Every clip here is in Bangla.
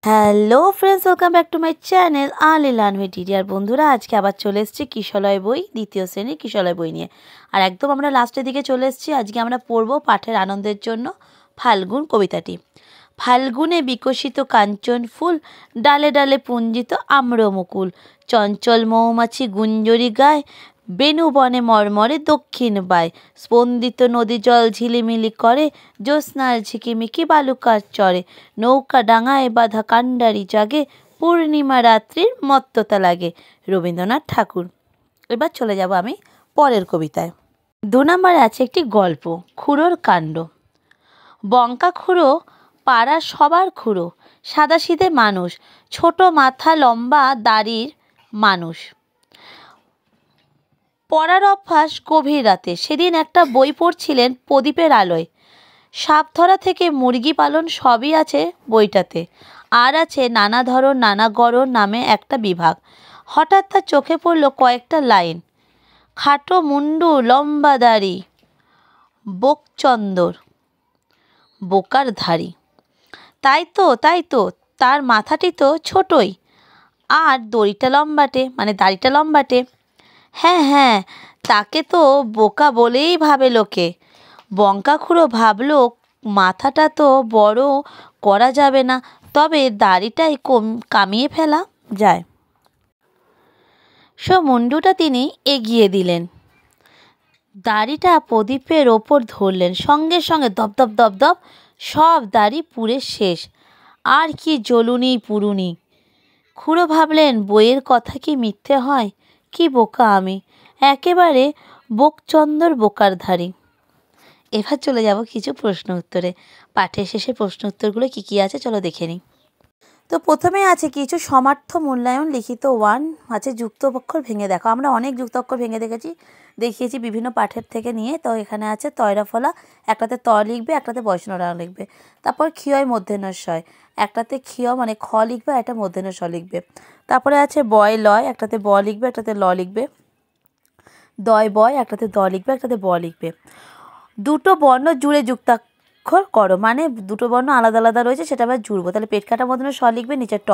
Hello friends, welcome back to my channel Ali learn with DD. আর বন্ধুরা, আজকে আবার চলে এসেছি কিশলয় বই, দ্বিতীয় শ্রেণীর কিশলয় বই নিয়ে। আর একদম আমরা লাস্টের দিকে চলে এসেছি। আজকে আমরা পড়ব পাঠের আনন্দের জন্য ফাল্গুন কবিতাটি। ফাল্গুনে বিকশিত কাঞ্চন ফুল, ডালে ডালে পুঞ্জিত আম্র মুকুল, চঞ্চল মৌমাছি গুঞ্জরি গায়, বেনু বনে মর্মরে দক্ষিণ বায়, স্পন্দিত নদী জল ঝিলিমিলি করে, জ্যোৎস্নার ঝিকিমিকি বালুকার চরে, নৌকা ডাঙায় বাঁধা কাণ্ডারি জাগে, পূর্ণিমা রাত্রির মত্ততা লাগে। রবীন্দ্রনাথ ঠাকুর। এবার চলে যাব আমি পরের কবিতায়। 2 নম্বরে আছে একটি গল্প, খুড়োর কাণ্ড। বঙ্কা খুড়ো পাড়ার সবার খুড়ো, সাদাসিধে মানুষ, ছোট মাথা লম্বা দাড়ির মানুষ। পড়ার অভ্যাস গভীর রাতে। সেদিন একটা বই পড়ছিলেন প্রদীপের আলোয়। সাপ ধরা থেকে মুরগি পালন সবই আছে বইটাতে। আর আছে নানা ধরন নানা গড়ন নামে একটা বিভাগ। হঠাৎ তার চোখে পড়ল কয়েকটা লাইন। খাটো মুন্ডু লম্বা দাড়ি, বোকচন্দর বোকার ধাড়ি। তাই তো তার মাথাটি তো ছোটই, আর দড়িটা লম্বাটে, মানে দাড়িটা লম্বাটে। হ্যাঁ, তাকে তো বোকা বলেই ভাবে লোকে। বঙ্কাখুড়ো ভাবল, মাথাটা তো বড় করা যাবে না, তবে দাড়িটাই কামিয়ে ফেলা যায়। মুন্ডুটা তিনি এগিয়ে দিলেন, দাড়িটা প্রদীপের ওপর ধরলেন। সঙ্গে সঙ্গে দপদপ দপদপ সব দাড়ি পুড়ে শেষ। আর কি জ্বলুনি পুরুনি। খুড়ো ভাবলেন, বইয়ের কথা কি মিথ্যে হয়? কি বোকা আমি, একেবারে বোকচন্দর বোকার ধাড়ি। এবার চলে যাব কিছু প্রশ্ন উত্তরে। পাঠের শেষে প্রশ্ন উত্তরগুলো কী আছে চলো দেখে নিই। তো প্রথমে আছে কিছু সমার্থ মূল্যায়ন লিখিত 1 আছে যুক্ত অক্ষর ভেঙে দেখো। আমরা অনেক যুক্ত অক্ষর ভেঙে দেখিয়েছি বিভিন্ন পাঠের থেকে নিয়ে। তো এখানে আছে তয়রা ফলা, একটাতে ত লিখবে, একটাতে বয়সনরা লিখবে। তারপর ক্ষয় মূর্ধন্যস্বয়, একটাতে ক্ষয় মানে খ লিখবে, একটা মূর্ধন্যস্ব লিখবে। তারপরে আছে বয় লয়, একটাতে ব লিখবে, একটাতে ল লিখবে। দয় বয়, একটাতে দ লিখবে, একটাতে ব লিখবে। দুটো বর্ণ জুড়ে যুক্তাক্ষর করো, মানে দুটো বর্ণ আলাদা আলাদা রয়েছে, সেটা আবার জুড়বো। তাহলে পেট কাটা মধ্যে স লিখবে, নিচে ট,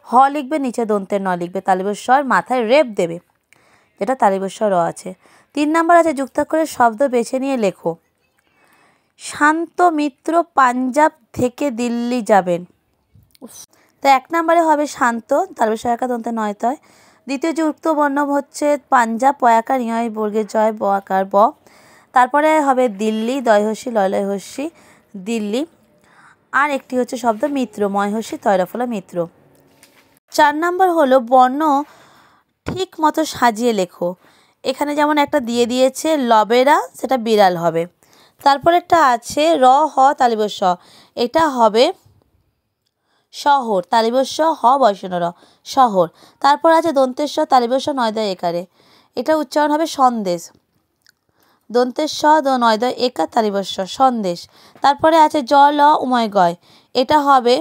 হ লিখবে, নিচে দন্তের ন লিখবে, তালিবস্বর মাথায় রেপ দেবে, যেটা তালিবস্বর র আছে। 3 নম্বর আছে যুক্তাক্ষরের শব্দ বেছে নিয়ে লেখো। শান্ত মিত্র পাঞ্জাব থেকে দিল্লি যাবেন। তো 1 নম্বরে হবে শান্ত, তালিবস্বর একা দন্তের নয় তয়। দ্বিতীয় যুক্ত বর্ণ হচ্ছে পাঞ্জাব, পয়াকার ইয় বর্গের জয়, ব আকার ব। তারপরে হবে দিল্লি, দয়হস্যি লয় হস্যি দিল্লি। আর একটি হচ্ছে শব্দ মিত্র, ময়হস্যি তয়রাফলা মিত্র। 4 নম্বর হলো বর্ণ ঠিক মতো সাজিয়ে লেখো। এখানে যেমন একটা দিয়ে দিয়েছে লবেরা, সেটা বিড়াল হবে। তারপরেরটা আছে র হ তালিবস্য, এটা হবে শহর, তালিবস্য হ বয়সন র, শহর। তারপর আছে দন্তেশ্ব তালিবস্য নয়দয় একারে, এটা উচ্চারণ হবে সন্দেশ, দন্তের স নয়দয় একা তালিবস্য সন্দেশ। তারপরে আছে জ ল উময় গয়, এটা হবে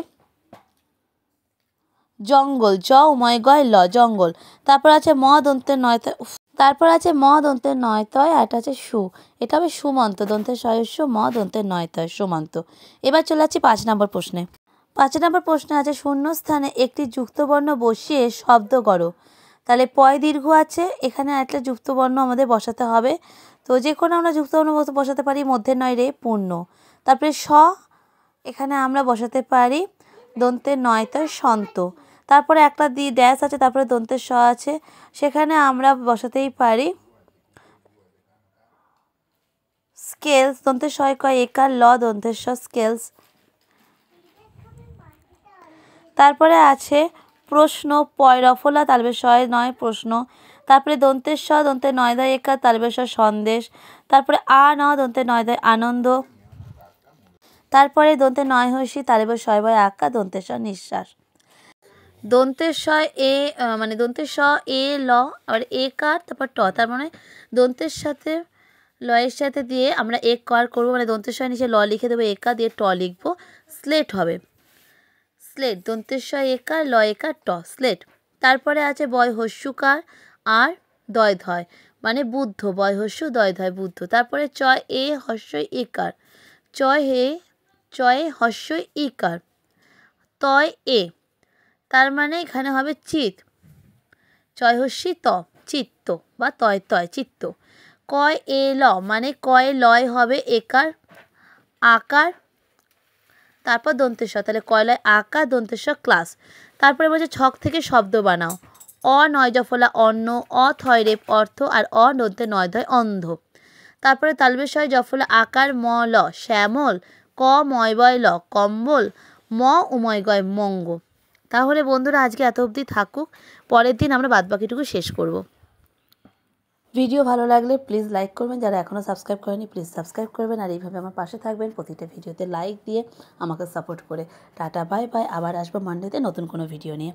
জঙ্গল, জ উময় গয় ল জঙ্গল। তারপর আছে ম দন্তের নয়তয়, তারপর আছে ম দন্তের নয়তয়, আর এটা আছে সু, এটা হবে সুমন্ত, দন্তের সয়স্য ম দন্তের নয়তয় সুমন্ত। এবার চলে যাচ্ছি 5 নম্বর প্রশ্নে। 5 নম্বর প্রশ্নে আছে শূন্য স্থানে একটি যুক্তবর্ণ বসিয়ে শব্দ করো। তাহলে পয় দীর্ঘ আছে, এখানে একটা যুক্তবর্ণ আমাদের বসাতে হবে। তো যে কোনো আমরা যুক্তবর্ণ বসাতে পারি, মধ্যে নয় রে পূর্ণ। তারপরে স, এখানে আমরা বসাতে পারি দন্তের নয়তয় সন্ত। তারপরে একটা ড্যাশ আছে, তারপরে দন্তের স আছে, সেখানে আমরা বসাতেই পারি স্কেলস, দন্তের শয় কয় একার ল দন্তের স স্কেলস। তারপরে আছে প্রশ্ন, পয় রফলা তালবের শয় নয় প্রশ্ন। তারপরে দন্তের স দন্তের নয়দয় একার তালবের স সন্দেশ। তারপরে আ ন দন্তের নয়দয় আনন্দ। তারপরে দন্তের নয় হস্যি তালবের শয় বয় আঁকা দন্তের স নিঃশ্বাস। দন্তের স এ মানে দন্তের স এ ল, আবার এ কার, তারপর ট, তার মানে দন্তের সাথে লয়ের সাথে দিয়ে আমরা এক কার করবো, মানে দন্তের স নিচে ল লিখে দেবো, একা দিয়ে ট লিখবো, স্লেট হবে। স্লেট, দন্তের স একার ল একার ট স্লেট। তারপরে আছে বয় হস্যুকার আর দয় ধয়, মানে বুদ্ধ, বয় হস্যু দয় ধয় বুদ্ধ। তারপরে চয় এ হস্যই একার, চয়ে হস্যই ইকার, তয় এ, তার মানে এখানে হবে চিত। চয় হস্যি ত, চিত্ত বা তয় তয় চিত্ত। কয় এ ল মানে কয়ে লয় হবে একার আকার, তারপর দন্তেস্ব, তাহলে কয়লায় আকার দন্তেস্ব ক্লাস। তারপরে বলছে ছক থেকে শব্দ বানাও। অ নয় জফলা অন্ন, অ থয় রেপ অর্থ, আর অ দন্তে নয় ধয় অন্ধ। তারপরে তালবেশয় জফলা আকার ম ল শ্যামল, ক ময় বয় ল কম্বল, ম উময় গয় মঙ্গ। তাহলে বন্ধুরা আজকে এত অবধি থাকুক, পরের দিন আমরা বাদবাকিটুকু শেষ করব। ভিডিও ভালো লাগলে প্লিজ লাইক করবেন, যারা এখনও সাবস্ক্রাইব করেনি প্লিজ সাবস্ক্রাইব করবেন, আর এইভাবে আমার পাশে থাকবেন প্রতিটা ভিডিওতে লাইক দিয়ে আমাকে সাপোর্ট করে। টাটা বাই বাই, আবার আসবো মানডেতে নতুন কোনো ভিডিও নিয়ে।